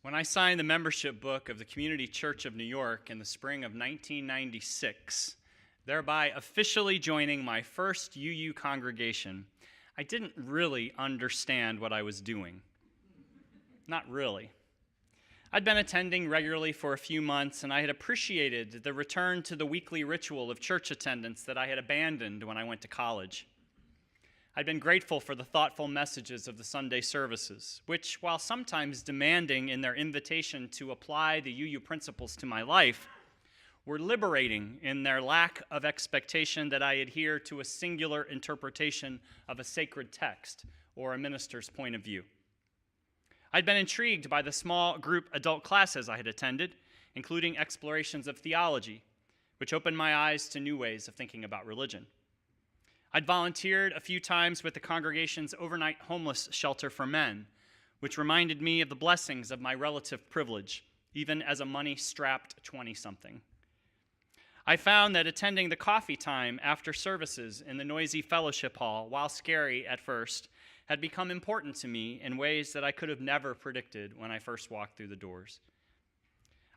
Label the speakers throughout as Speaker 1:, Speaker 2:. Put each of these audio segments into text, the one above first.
Speaker 1: When I signed the membership book of the Community Church of New York in the spring of 1996, thereby officially joining my first UU congregation, I didn't really understand what I was doing. Not really. I'd been attending regularly for a few months, and I had appreciated the return to the weekly ritual of church attendance that I had abandoned when I went to college. I'd been grateful for the thoughtful messages of the Sunday services, which, while sometimes demanding in their invitation to apply the UU principles to my life, were liberating in their lack of expectation that I adhere to a singular interpretation of a sacred text or a minister's point of view. I'd been intrigued by the small group adult classes I had attended, including explorations of theology, which opened my eyes to new ways of thinking about religion. I'd volunteered a few times with the congregation's overnight homeless shelter for men, which reminded me of the blessings of my relative privilege, even as a money-strapped 20-something. I found that attending the coffee time after services in the noisy fellowship hall, while scary at first, had become important to me in ways that I could have never predicted when I first walked through the doors.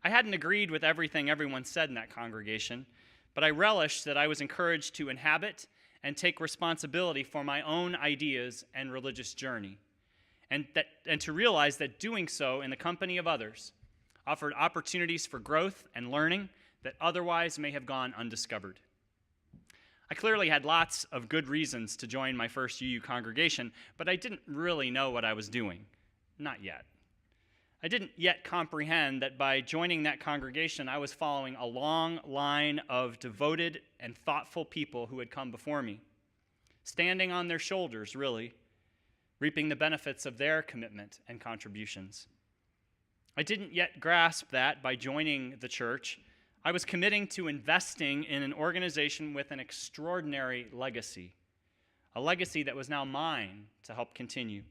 Speaker 1: I hadn't agreed with everything everyone said in that congregation, but I relished that I was encouraged to inhabit and take responsibility for my own ideas and religious journey, and to realize that doing so in the company of others offered opportunities for growth and learning that otherwise may have gone undiscovered. I clearly had lots of good reasons to join my first UU congregation, but I didn't really know what I was doing. Not yet. I didn't yet comprehend that by joining that congregation, I was following a long line of devoted and thoughtful people who had come before me, standing on their shoulders, really, reaping the benefits of their commitment and contributions. I didn't yet grasp that by joining the church, I was committing to investing in an organization with an extraordinary legacy, a legacy that was now mine to help continue.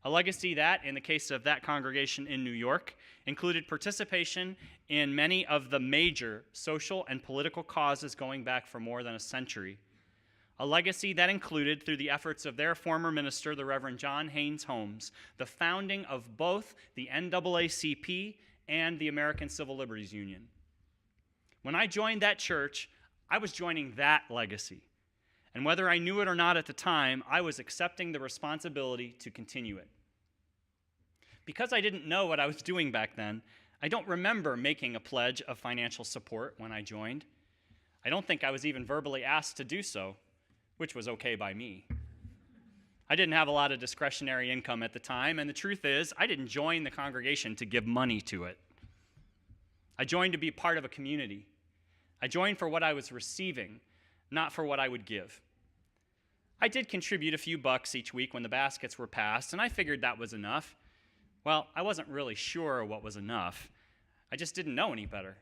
Speaker 1: A legacy that, in the case of that congregation in New York, included participation in many of the major social and political causes going back for more than a century. A legacy that included, through the efforts of their former minister, the Reverend John Haynes Holmes, the founding of both the NAACP and the American Civil Liberties Union. When I joined that church, I was joining that legacy. And whether I knew it or not at the time, I was accepting the responsibility to continue it. Because I didn't know what I was doing back then, I don't remember making a pledge of financial support when I joined. I don't think I was even verbally asked to do so, which was okay by me. I didn't have a lot of discretionary income at the time, and the truth is, I didn't join the congregation to give money to it. I joined to be part of a community. I joined for what I was receiving, not for what I would give. I did contribute a few bucks each week when the baskets were passed, and I figured that was enough. Well, I wasn't really sure what was enough. I just didn't know any better.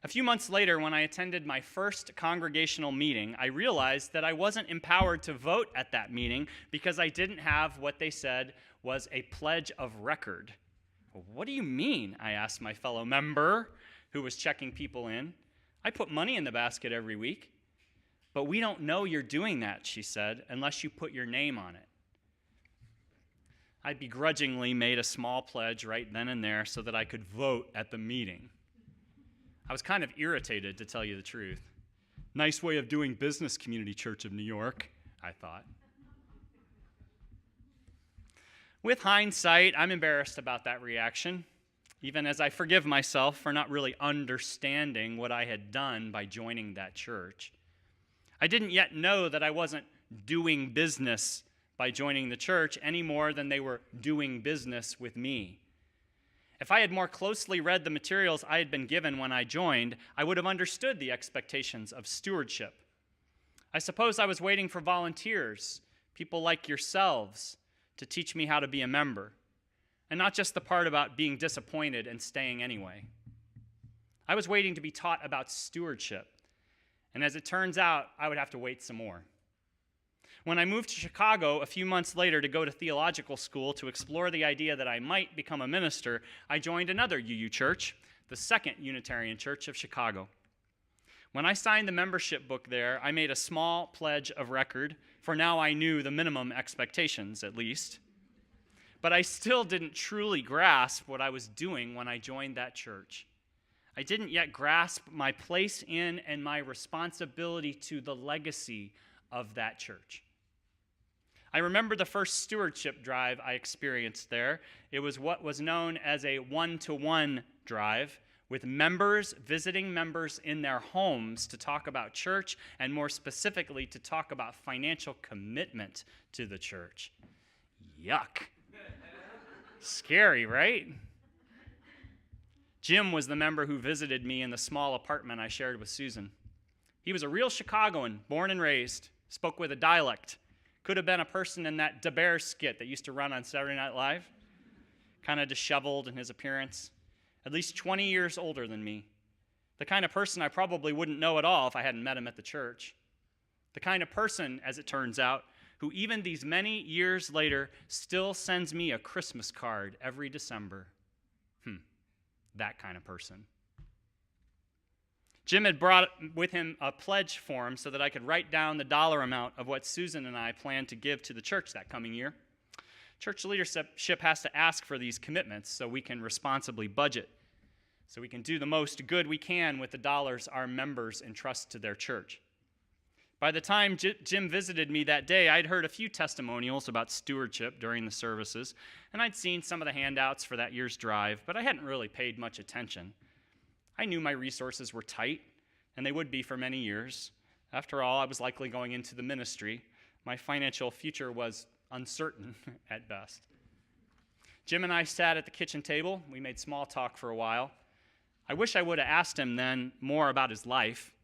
Speaker 1: A few months later, when I attended my first congregational meeting, I realized that I wasn't empowered to vote at that meeting because I didn't have what they said was a pledge of record. What do you mean? I asked my fellow member who was checking people in. I put money in the basket every week. But we don't know you're doing that, she said, unless you put your name on it. I begrudgingly made a small pledge right then and there so that I could vote at the meeting. I was kind of irritated, to tell you the truth. Nice way of doing business, Community Church of New York, I thought. With hindsight, I'm embarrassed about that reaction, even as I forgive myself for not really understanding what I had done by joining that church. I didn't yet know that I wasn't doing business by joining the church any more than they were doing business with me. If I had more closely read the materials I had been given when I joined, I would have understood the expectations of stewardship. I suppose I was waiting for volunteers, people like yourselves, to teach me how to be a member, and not just the part about being disappointed and staying anyway. I was waiting to be taught about stewardship. And as it turns out, I would have to wait some more. When I moved to Chicago a few months later to go to theological school to explore the idea that I might become a minister, I joined another UU church, the Second Unitarian Church of Chicago. When I signed the membership book there, I made a small pledge of record, for now I knew the minimum expectations, at least. but I still didn't truly grasp what I was doing when I joined that church. I didn't yet grasp my place in and my responsibility to the legacy of that church. I remember the first stewardship drive I experienced there. It was what was known as a one-to-one drive, with members visiting members in their homes to talk about church, and more specifically, to talk about financial commitment to the church. Yuck. Scary, right? Jim was the member who visited me in the small apartment I shared with Susan. He was a real Chicagoan, born and raised, spoke with a dialect. Could have been a person in that Da Bear skit that used to run on Saturday Night Live. Kind of disheveled in his appearance. At least 20 years older than me. The kind of person I probably wouldn't know at all if I hadn't met him at the church. The kind of person, as it turns out, who even these many years later still sends me a Christmas card every December. That kind of person. Jim had brought with him a pledge form so that I could write down the dollar amount of what Susan and I planned to give to the church that coming year. Church leadership has to ask for these commitments so we can responsibly budget, so we can do the most good we can with the dollars our members entrust to their church. By the time Jim visited me that day, I'd heard a few testimonials about stewardship during the services, and I'd seen some of the handouts for that year's drive, but I hadn't really paid much attention. I knew my resources were tight, and they would be for many years. After all, I was likely going into the ministry. My financial future was uncertain at best. Jim and I sat at the kitchen table. We made small talk for a while. I wish I would have asked him then more about his life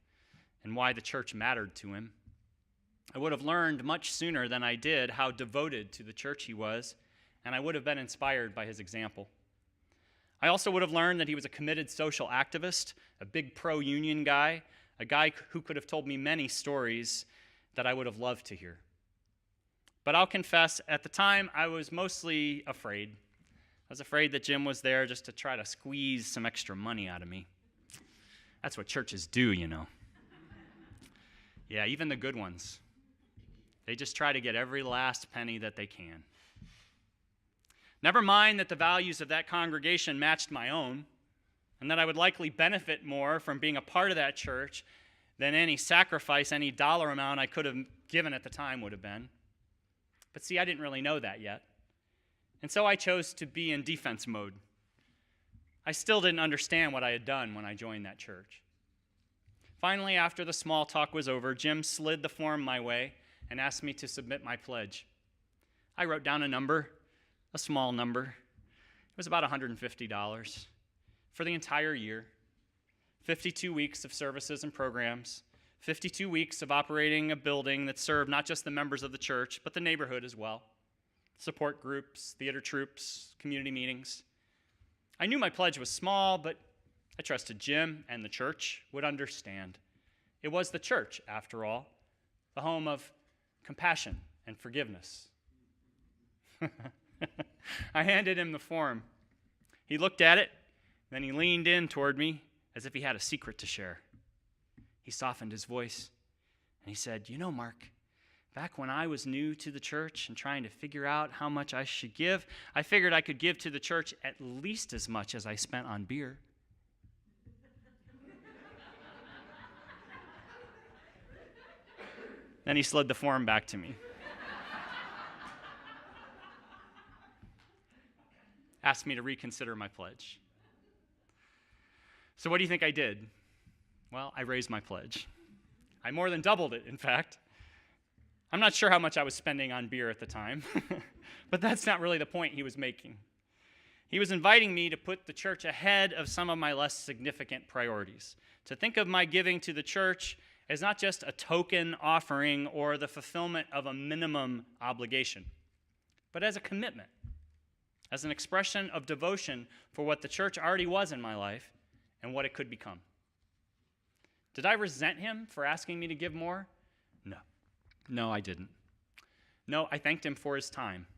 Speaker 1: and why the church mattered to him. I would have learned much sooner than I did how devoted to the church he was, and I would have been inspired by his example. I also would have learned that he was a committed social activist, a big pro-union guy, a guy who could have told me many stories that I would have loved to hear. But I'll confess, at the time, I was mostly afraid. I was afraid that Jim was there just to try to squeeze some extra money out of me. That's what churches do, you know. Yeah, even the good ones. They just try to get every last penny that they can. Never mind that the values of that congregation matched my own, and that I would likely benefit more from being a part of that church than any sacrifice, any dollar amount I could have given at the time would have been. But see, I didn't really know that yet. And so I chose to be in defense mode. I still didn't understand what I had done when I joined that church. Finally, after the small talk was over, Jim slid the form my way and asked me to submit my pledge. I wrote down a number, a small number. It was about $150 for the entire year. 52 weeks of services and programs, 52 weeks of operating a building that served not just the members of the church, but the neighborhood as well. Support groups, theater troops, community meetings. I knew my pledge was small, but I trusted Jim and the church would understand. It was the church, after all, the home of compassion and forgiveness. I handed him the form. He looked at it, then he leaned in toward me as if he had a secret to share. He softened his voice, and he said, "You know, Mark, back when I was new to the church and trying to figure out how much I should give, I figured I could give to the church at least as much as I spent on beer." Then he slid the form back to me. Asked me to reconsider my pledge. So what do you think I did? Well, I raised my pledge. I more than doubled it, in fact. I'm not sure how much I was spending on beer at the time, but that's not really the point he was making. He was inviting me to put the church ahead of some of my less significant priorities, to think of my giving to the church as not just a token offering or the fulfillment of a minimum obligation, but as a commitment, as an expression of devotion for what the church already was in my life and what it could become. Did I resent him for asking me to give more? No, I didn't. No, I thanked him for his time.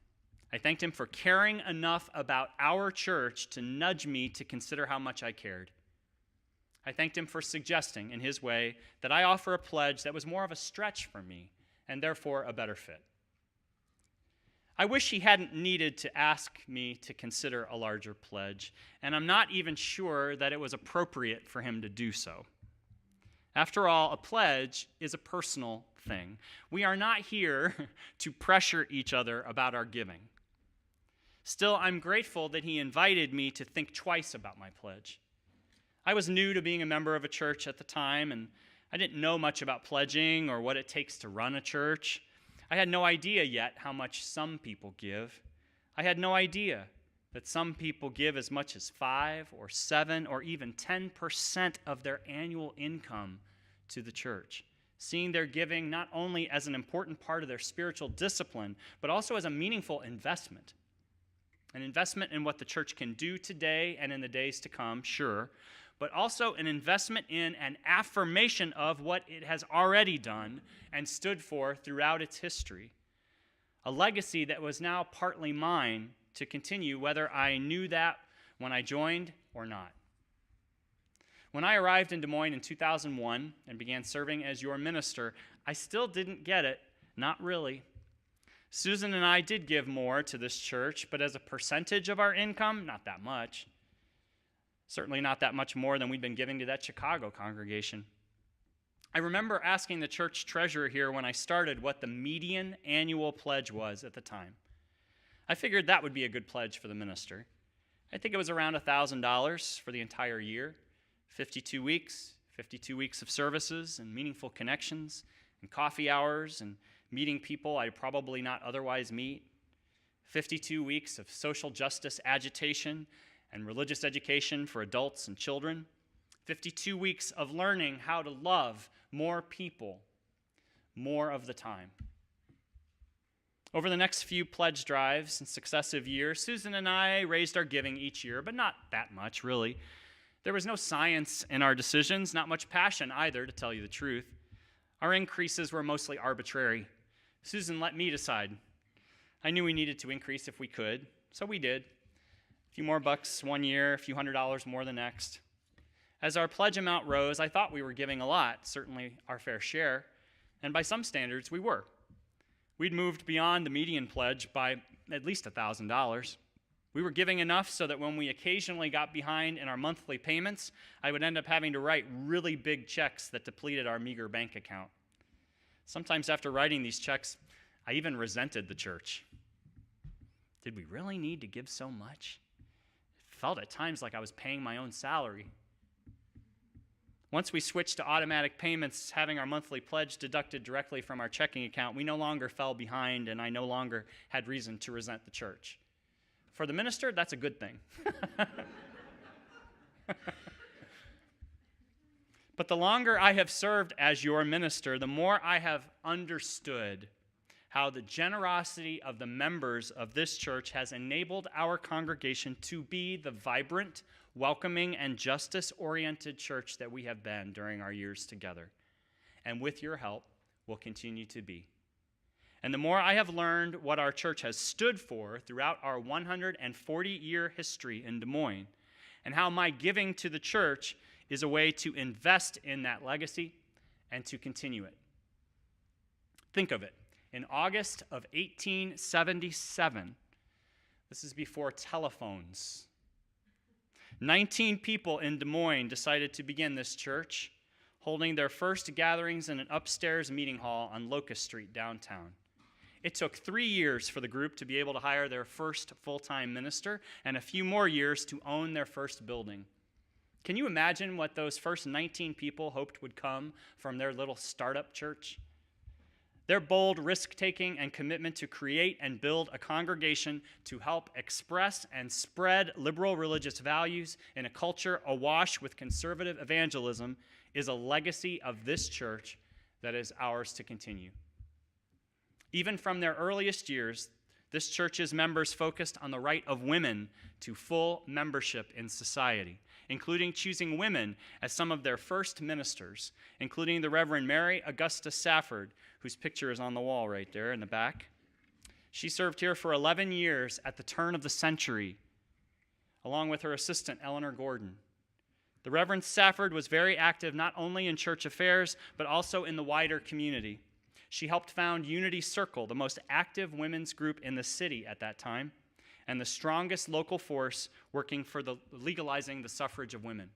Speaker 1: I thanked him for caring enough about our church to nudge me to consider how much I cared. I thanked him for suggesting, in his way, that I offer a pledge that was more of a stretch for me and therefore a better fit. I wish he hadn't needed to ask me to consider a larger pledge, and I'm not even sure that it was appropriate for him to do so. After all, a pledge is a personal thing. We are not here to pressure each other about our giving. Still, I'm grateful that he invited me to think twice about my pledge. I was new to being a member of a church at the time, and I didn't know much about pledging or what it takes to run a church. I had no idea yet how much some people give. I had no idea that some people give as much as 5 or 7 or even 10% of their annual income to the church, seeing their giving not only as an important part of their spiritual discipline, but also as a meaningful investment. An investment in what the church can do today and in the days to come, sure, but also an investment in an affirmation of what it has already done and stood for throughout its history. A legacy that was now partly mine to continue, whether I knew that when I joined or not. When I arrived in Des Moines in 2001 and began serving as your minister, I still didn't get it, not really. Susan and I did give more to this church, but as a percentage of our income, not that much. Certainly not that much more than we'd been giving to that Chicago congregation. I remember asking the church treasurer here when I started what the median annual pledge was at the time. I figured that would be a good pledge for the minister. I think it was around $1,000 for the entire year, 52 weeks of services and meaningful connections and coffee hours and meeting people I'd probably not otherwise meet, 52 weeks of social justice agitation and religious education for adults and children, 52 weeks of learning how to love more people more of the time. Over the next few pledge drives in successive years, Susan and I raised our giving each year, but not that much, really. There was no science in our decisions, not much passion either, to tell you the truth. Our increases were mostly arbitrary. Susan let me decide. I knew we needed to increase if we could, so we did. A few more bucks one year, a few $100s more the next. As our pledge amount rose, I thought we were giving a lot, certainly our fair share, and by some standards, we were. We'd moved beyond the median pledge by at least $1,000. We were giving enough so that when we occasionally got behind in our monthly payments, I would end up having to write really big checks that depleted our meager bank account. Sometimes after writing these checks, I even resented the church. Did we really need to give so much? It felt at times like I was paying my own salary. Once we switched to automatic payments, having our monthly pledge deducted directly from our checking account, we no longer fell behind, and I no longer had reason to resent the church. For the minister, that's a good thing. But the longer I have served as your minister, the more I have understood how the generosity of the members of this church has enabled our congregation to be the vibrant, welcoming, and justice-oriented church that we have been during our years together, and with your help, will continue to be. And the more I have learned what our church has stood for throughout our 140-year history in Des Moines, and how my giving to the church is a way to invest in that legacy and to continue it. Think of it. In August of 1877, this is before telephones, 19 people in Des Moines decided to begin this church, holding their first gatherings in an upstairs meeting hall on Locust Street downtown. It took 3 years for the group to be able to hire their first full-time minister and a few more years to own their first building. Can you imagine what those first 19 people hoped would come from their little startup church? Their bold risk-taking and commitment to create and build a congregation to help express and spread liberal religious values in a culture awash with conservative evangelism is a legacy of this church that is ours to continue. Even from their earliest years, this church's members focused on the right of women to full membership in society, including choosing women as some of their first ministers, including the Reverend Mary Augusta Safford, whose picture is on the wall right there in the back. She served here for 11 years at the turn of the century, along with her assistant, Eleanor Gordon. The Reverend Safford was very active not only in church affairs, but also in the wider community. She helped found Unity Circle, the most active women's group in the city at that time, and the strongest local force working for legalizing the suffrage of women.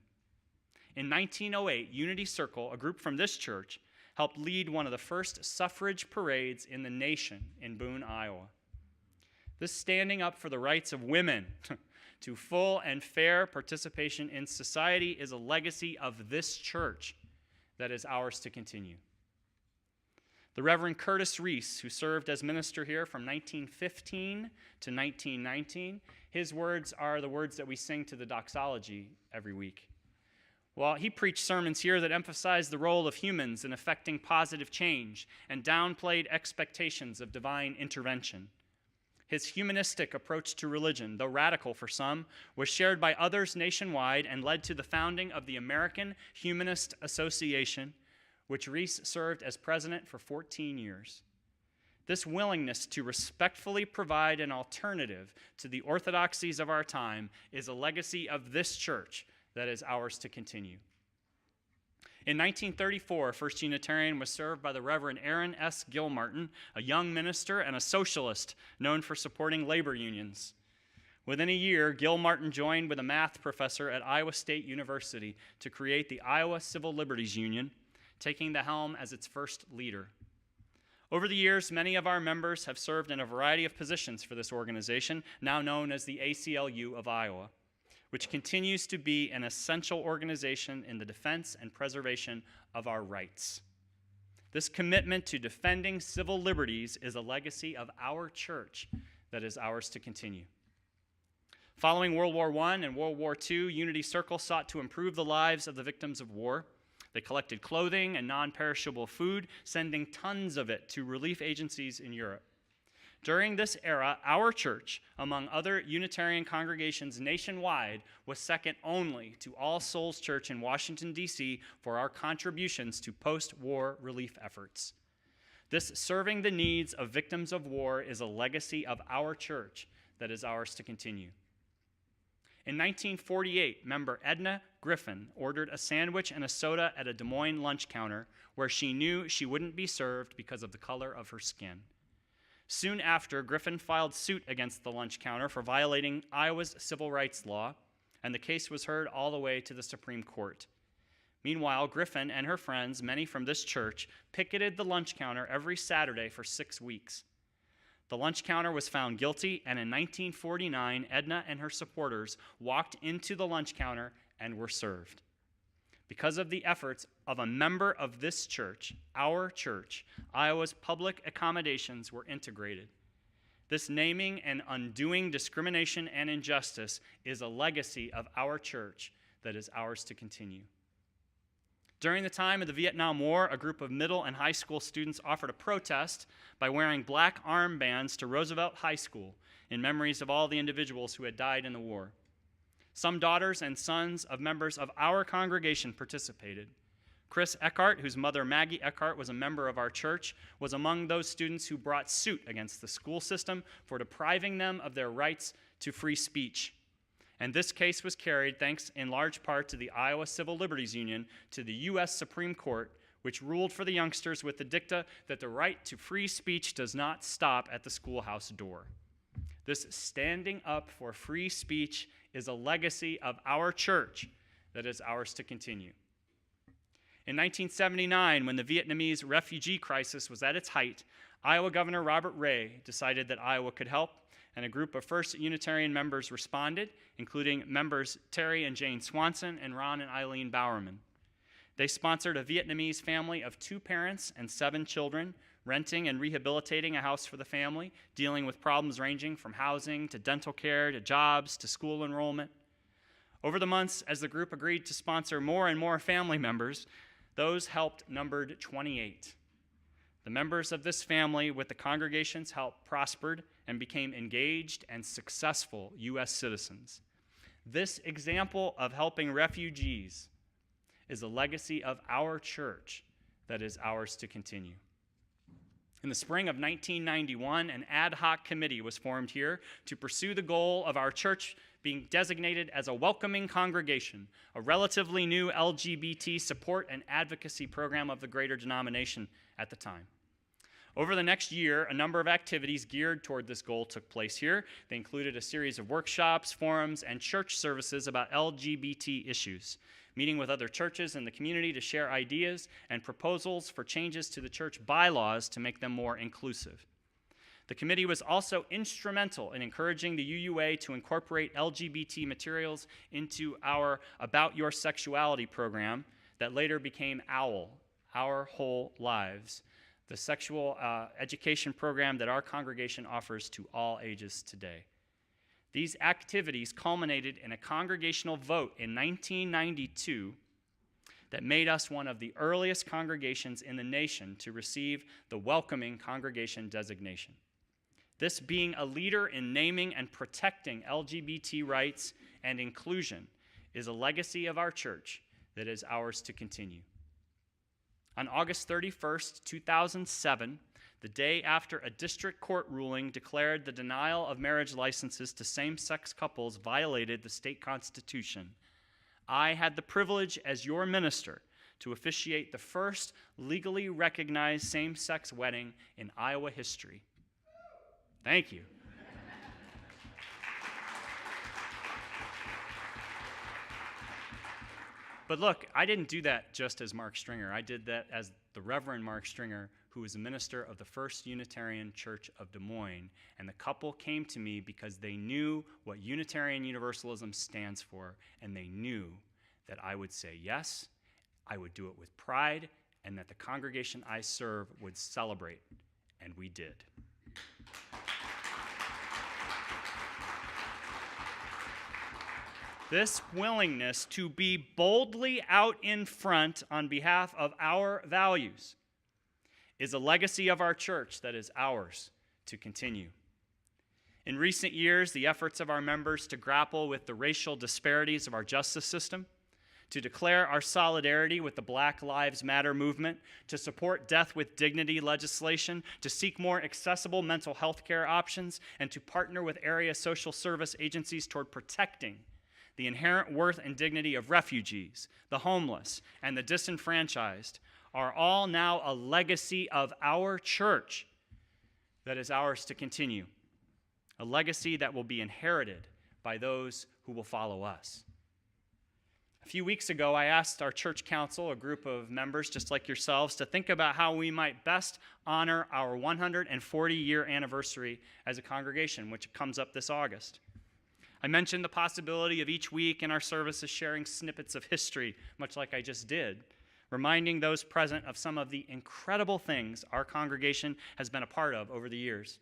Speaker 1: In 1908, Unity Circle, a group from this church, helped lead one of the first suffrage parades in the nation in Boone, Iowa. This standing up for the rights of women to full and fair participation in society is a legacy of this church that is ours to continue. The Reverend Curtis Reese, who served as minister here from 1915 to 1919, his words are the words that we sing to the doxology every week. Well, he preached sermons here that emphasized the role of humans in effecting positive change and downplayed expectations of divine intervention. His humanistic approach to religion, though radical for some, was shared by others nationwide and led to the founding of the American Humanist Association, which Reese served as president for 14 years. This willingness to respectfully provide an alternative to the orthodoxies of our time is a legacy of this church that is ours to continue. In 1934, First Unitarian was served by the Reverend Aaron S. Gilmartin, a young minister and a socialist known for supporting labor unions. Within a year, Gilmartin joined with a math professor at Iowa State University to create the Iowa Civil Liberties Union, taking the helm as its first leader. Over the years, many of our members have served in a variety of positions for this organization, now known as the ACLU of Iowa, which continues to be an essential organization in the defense and preservation of our rights. This commitment to defending civil liberties is a legacy of our church that is ours to continue. Following World War I and World War II, Unity Circle sought to improve the lives of the victims of war. They collected clothing and non-perishable food, sending tons of it to relief agencies in Europe. During this era, our church, among other Unitarian congregations nationwide, was second only to All Souls Church in Washington, D.C. for our contributions to post-war relief efforts. This serving the needs of victims of war is a legacy of our church that is ours to continue. In 1948, member Edna Griffin ordered a sandwich and a soda at a Des Moines lunch counter where she knew she wouldn't be served because of the color of her skin. Soon after, Griffin filed suit against the lunch counter for violating Iowa's civil rights law, and the case was heard all the way to the Supreme Court. Meanwhile, Griffin and her friends, many from this church, picketed the lunch counter every Saturday for 6 weeks. The lunch counter was found guilty, and in 1949, Edna and her supporters walked into the lunch counter and were served. Because of the efforts of a member of this church, our church, Iowa's public accommodations were integrated. This naming and undoing discrimination and injustice is a legacy of our church that is ours to continue. During the time of the Vietnam War, a group of middle and high school students offered a protest by wearing black armbands to Roosevelt High School in memories of all the individuals who had died in the war. Some daughters and sons of members of our congregation participated. Chris Eckhart, whose mother Maggie Eckhart was a member of our church, was among those students who brought suit against the school system for depriving them of their rights to free speech. And this case was carried, thanks in large part to the Iowa Civil Liberties Union, to the U.S. Supreme Court, which ruled for the youngsters with the dicta that the right to free speech does not stop at the schoolhouse door. This standing up for free speech is a legacy of our church that is ours to continue. In 1979, when the Vietnamese refugee crisis was at its height, Iowa Governor Robert Ray decided that Iowa could help, and a group of First Unitarian members responded, including members Terry and Jane Swanson and Ron and Eileen Bowerman. They sponsored a Vietnamese family of 2 parents and 7 children, renting and rehabilitating a house for the family, dealing with problems ranging from housing to dental care to jobs to school enrollment. Over the months, as the group agreed to sponsor more and more family members, those helped numbered 28. The members of this family, with the congregation's help, prospered and became engaged and successful U.S. citizens. This example of helping refugees is a legacy of our church that is ours to continue. In the spring of 1991, an ad hoc committee was formed here to pursue the goal of our church being designated as a welcoming congregation, a relatively new LGBT support and advocacy program of the greater denomination at the time. Over the next year, a number of activities geared toward this goal took place here. They included a series of workshops, forums, and church services about LGBT issues, meeting with other churches in the community to share ideas and proposals for changes to the church bylaws to make them more inclusive. The committee was also instrumental in encouraging the UUA to incorporate LGBT materials into our About Your Sexuality program that later became OWL, Our Whole Lives, the sexual education program that our congregation offers to all ages today. These activities culminated in a congregational vote in 1992 that made us one of the earliest congregations in the nation to receive the Welcoming Congregation designation. This being a leader in naming and protecting LGBT rights and inclusion is a legacy of our church that is ours to continue. On August 31st, 2007, the day after a district court ruling declared the denial of marriage licenses to same-sex couples violated the state constitution, I had the privilege as your minister to officiate the first legally recognized same-sex wedding in Iowa history. Thank you. But look, I didn't do that just as Mark Stringer. I did that as the Reverend Mark Stringer, who was a minister of the First Unitarian Church of Des Moines. And the couple came to me because they knew what Unitarian Universalism stands for, and they knew that I would say yes, I would do it with pride, and that the congregation I serve would celebrate. And we did. This willingness to be boldly out in front on behalf of our values is a legacy of our church that is ours to continue. In recent years, the efforts of our members to grapple with the racial disparities of our justice system, to declare our solidarity with the Black Lives Matter movement, to support death with dignity legislation, to seek more accessible mental health care options, and to partner with area social service agencies toward protecting the inherent worth and dignity of refugees, the homeless, and the disenfranchised are all now a legacy of our church that is ours to continue, a legacy that will be inherited by those who will follow us. A few weeks ago, I asked our church council, a group of members just like yourselves, to think about how we might best honor our 140-year anniversary as a congregation, which comes up this August. I mentioned the possibility of each week in our services sharing snippets of history, much like I just did, reminding those present of some of the incredible things our congregation has been a part of over the years.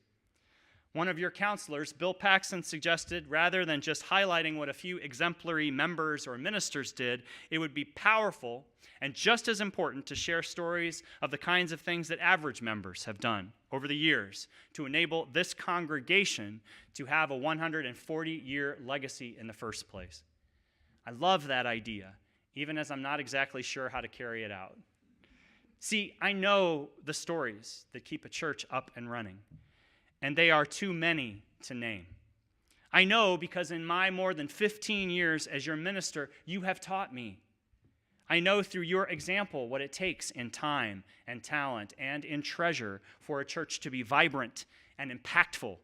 Speaker 1: One of your counselors, Bill Paxson, suggested rather than just highlighting what a few exemplary members or ministers did, it would be powerful and just as important to share stories of the kinds of things that average members have done over the years to enable this congregation to have a 140-year legacy in the first place. I love that idea, even as I'm not exactly sure how to carry it out. See, I know the stories that keep a church up and running, and they are too many to name. I know because in my more than 15 years as your minister, you have taught me. I know through your example what it takes in time and talent and in treasure for a church to be vibrant and impactful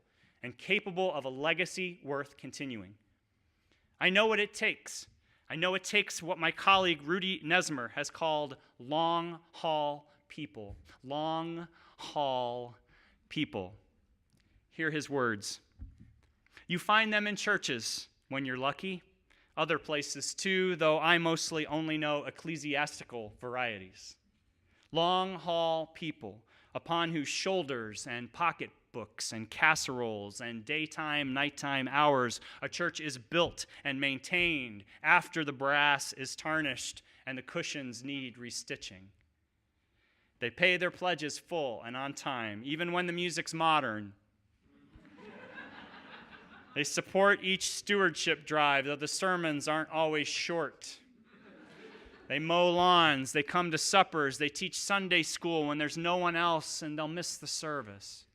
Speaker 1: and capable of a legacy worth continuing. I know what it takes. I know it takes what my colleague Rudy Nesmer has called long haul people. Long haul people. Hear his words. You find them in churches when you're lucky. Other places too, though I mostly only know ecclesiastical varieties. Long haul people upon whose shoulders and pocketbooks and casseroles and daytime, nighttime hours a church is built and maintained after the brass is tarnished and the cushions need restitching. They pay their pledges full and on time, even when the music's modern. They support each stewardship drive, though the sermons aren't always short. They mow lawns, they come to suppers, they teach Sunday school when there's no one else and they'll miss the service.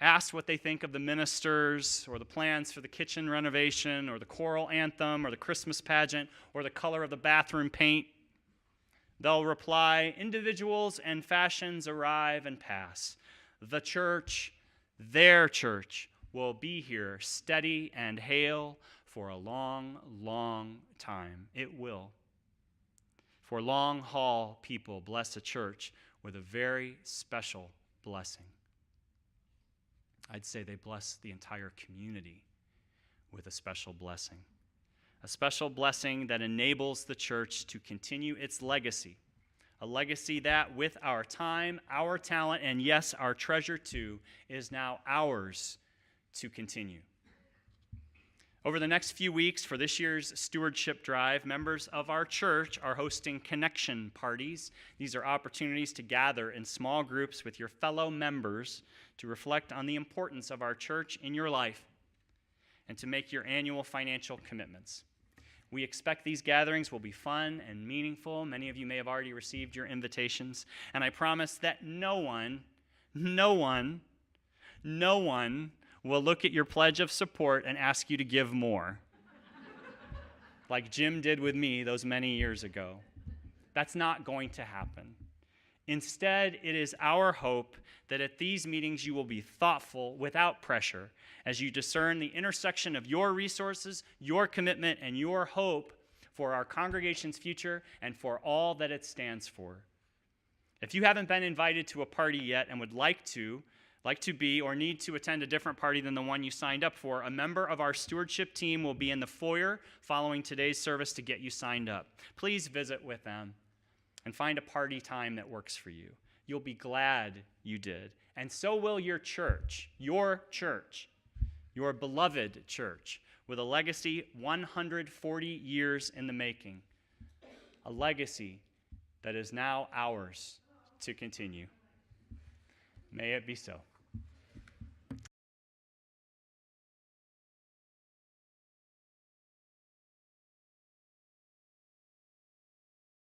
Speaker 1: Ask what they think of the ministers or the plans for the kitchen renovation or the choral anthem or the Christmas pageant or the color of the bathroom paint. They'll reply, individuals and fashions arrive and pass. The church, their church, will be here steady and hale for a long, long time. It will. For long haul people bless a church with a very special blessing. I'd say they bless the entire community with a special blessing. A special blessing that enables the church to continue its legacy. A legacy that, with our time, our talent, and yes, our treasure too, is now ours to continue. Over the next few weeks for this year's Stewardship Drive, members of our church are hosting connection parties. These are opportunities to gather in small groups with your fellow members to reflect on the importance of our church in your life and to make your annual financial commitments. We expect these gatherings will be fun and meaningful. Many of you may have already received your invitations, and I promise that no one will look at your pledge of support and ask you to give more, like Jim did with me those many years ago. That's not going to happen. Instead, it is our hope that at these meetings you will be thoughtful without pressure as you discern the intersection of your resources, your commitment, and your hope for our congregation's future and for all that it stands for. If you haven't been invited to a party yet and would like to be or need to attend a different party than the one you signed up for, a member of our stewardship team will be in the foyer following today's service to get you signed up. Please visit with them and find a party time that works for you. You'll be glad you did. And so will your church, your beloved church, with a legacy 140 years in the making, a legacy that is now ours to continue. May it be so.